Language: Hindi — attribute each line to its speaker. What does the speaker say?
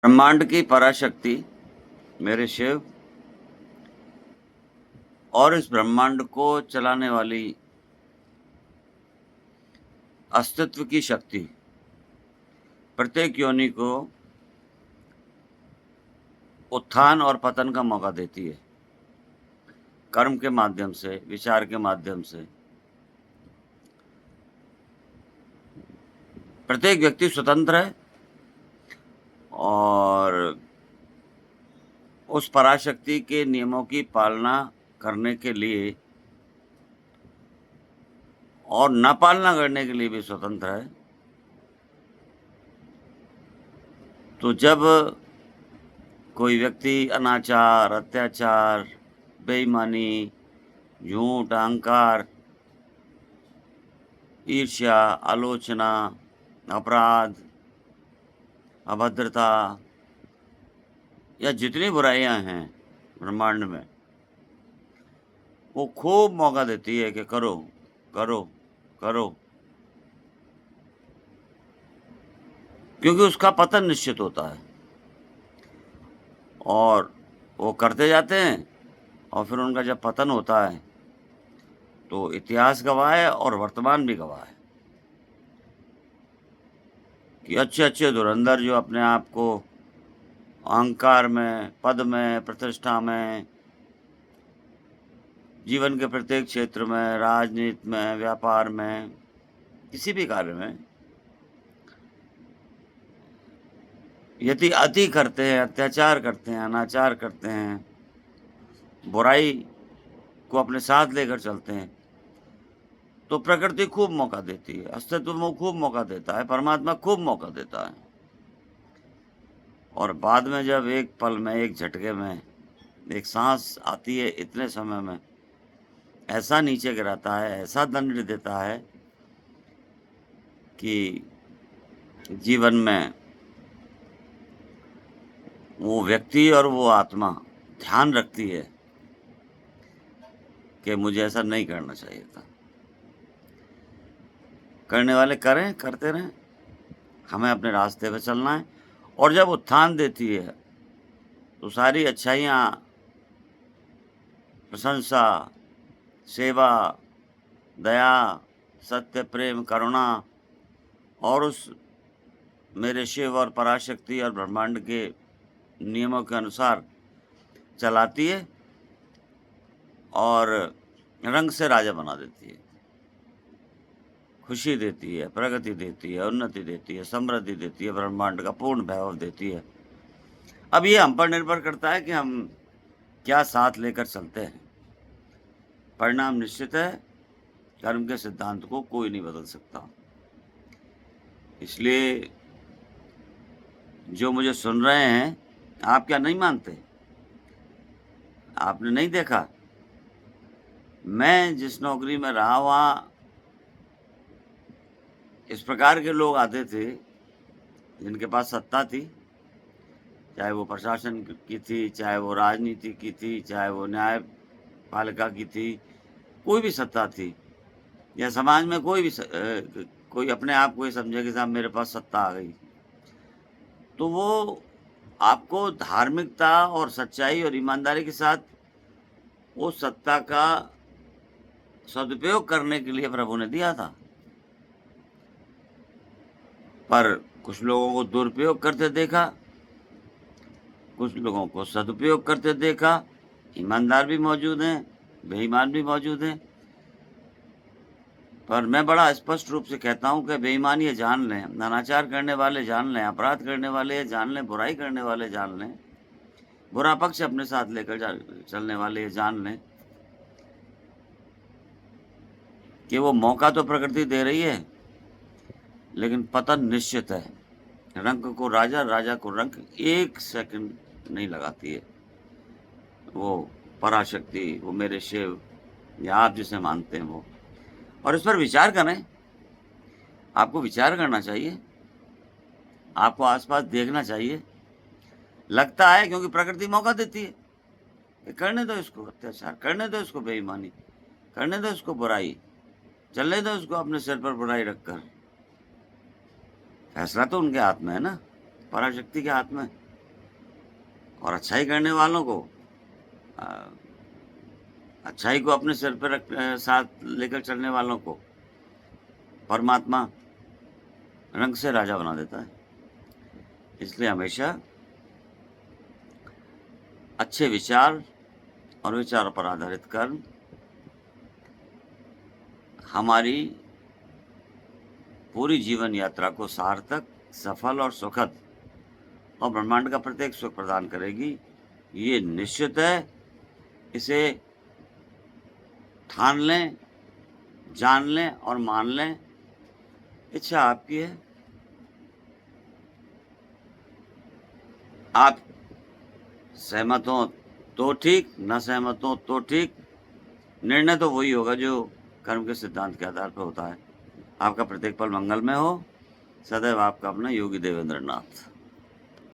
Speaker 1: ब्रह्मांड की पराशक्ति मेरे शिव और इस ब्रह्मांड को चलाने वाली अस्तित्व की शक्ति प्रत्येक योनि को उत्थान और पतन का मौका देती है। कर्म के माध्यम से, विचार के माध्यम से प्रत्येक व्यक्ति स्वतंत्र है और उस पराशक्ति के नियमों की पालना करने के लिए और न पालना करने के लिए भी स्वतंत्र है। तो जब कोई व्यक्ति अनाचार, अत्याचार, बेईमानी, झूठ, अहंकार, ईर्ष्या, आलोचना, अपराध, अभद्रता या जितनी बुराइयां हैं ब्रह्मांड में, वो खूब मौका देती है कि करो करो करो, क्योंकि उसका पतन निश्चित होता है और वो करते जाते हैं और फिर उनका जब पतन होता है तो इतिहास गवाह है और वर्तमान भी गवाह है कि अच्छे धुरंधर जो अपने आप को अहंकार में, पद में, प्रतिष्ठा में, जीवन के प्रत्येक क्षेत्र में, राजनीति में, व्यापार में, किसी भी कार्य में यदि अति करते हैं, अत्याचार करते हैं, अनाचार करते हैं, बुराई को अपने साथ लेकर चलते हैं, तो प्रकृति खूब मौका देती है, अस्तित्व में खूब मौका देता है, परमात्मा खूब मौका देता है। और बाद में जब एक पल में, एक झटके में, एक सांस आती है, इतने समय में ऐसा नीचे गिराता है, ऐसा दंड देता है कि जीवन में वो व्यक्ति और वो आत्मा ध्यान रखती है कि मुझे ऐसा नहीं करना चाहिए था। करने वाले करें, करते रहें, हमें अपने रास्ते पे चलना है। और जब उत्थान देती है तो सारी अच्छाइयाँ, प्रशंसा, सेवा, दया, सत्य, प्रेम, करुणा और उस मेरे शिव और पराशक्ति और ब्रह्मांड के नियमों के अनुसार चलाती है और रंग से राजा बना देती है, खुशी देती है, प्रगति देती है, उन्नति देती है, समृद्धि देती है, ब्रह्मांड का पूर्ण वैभव देती है। अब ये हम पर निर्भर करता है कि हम क्या साथ लेकर चलते हैं। परिणाम निश्चित है, कर्म के सिद्धांत को कोई नहीं बदल सकता। इसलिए जो मुझे सुन रहे हैं, आप क्या नहीं मानते? आपने नहीं देखा? मैं जिस नौकरी में रहा वहाँ इस प्रकार के लोग आते थे जिनके पास सत्ता थी, चाहे वो प्रशासन की थी, चाहे वो राजनीति की थी, चाहे वो न्यायपालिका की थी, कोई भी सत्ता थी या समाज में कोई अपने आप को ये समझे कि साहब मेरे पास सत्ता आ गई, तो वो आपको धार्मिकता और सच्चाई और ईमानदारी के साथ उस सत्ता का सदुपयोग करने के लिए प्रभु ने दिया था। पर कुछ लोगों को दुरुपयोग करते देखा, कुछ लोगों को सदुपयोग करते देखा। ईमानदार भी मौजूद हैं, बेईमान भी मौजूद हैं। पर मैं बड़ा स्पष्ट रूप से कहता हूँ कि बेईमान ये जान लें, अनाचार करने वाले जान लें, अपराध करने वाले जान लें, बुराई करने वाले जान लें, बुरा पक्ष अपने साथ लेकर चलने वाले जान लें कि वो मौका तो प्रकृति दे रही है, लेकिन पतन निश्चित है। रंक को राजा, राजा को रंक 1 सेकंड नहीं लगाती है। वो पराशक्ति, वो मेरे शिव या आप जिसे मानते हैं वो। और इस पर विचार करें, आपको विचार करना चाहिए, आपको आसपास देखना चाहिए। लगता है क्योंकि प्रकृति मौका देती है कि करने दो इसको अत्याचार, करने दो इसको बेईमानी, करने दो इसको बुराई, चलने दो इसको अपने सिर पर बुराई रखकर। फैसला तो उनके हाथ में है ना, पराशक्ति के हाथ में। और अच्छाई करने वालों को, अच्छाई को अपने सिर पर साथ लेकर चलने वालों को परमात्मा रंग से राजा बना देता है। इसलिए हमेशा अच्छे विचार और विचारों पर आधारित कर्म हमारी पूरी जीवन यात्रा को सार्थक, सफल और सुखद और ब्रह्मांड का प्रत्येक सुख प्रदान करेगी। ये निश्चित है। इसे ठान लें, जान लें और मान लें। इच्छा आपकी है। आप सहमत हो तो ठीक, न सहमत हो तो ठीक। निर्णय तो वही होगा जो कर्म के सिद्धांत के आधार पर होता है। आपका प्रत्येक पल मंगलमय हो। सदैव आपका अपना योगी देवेंद्र नाथ।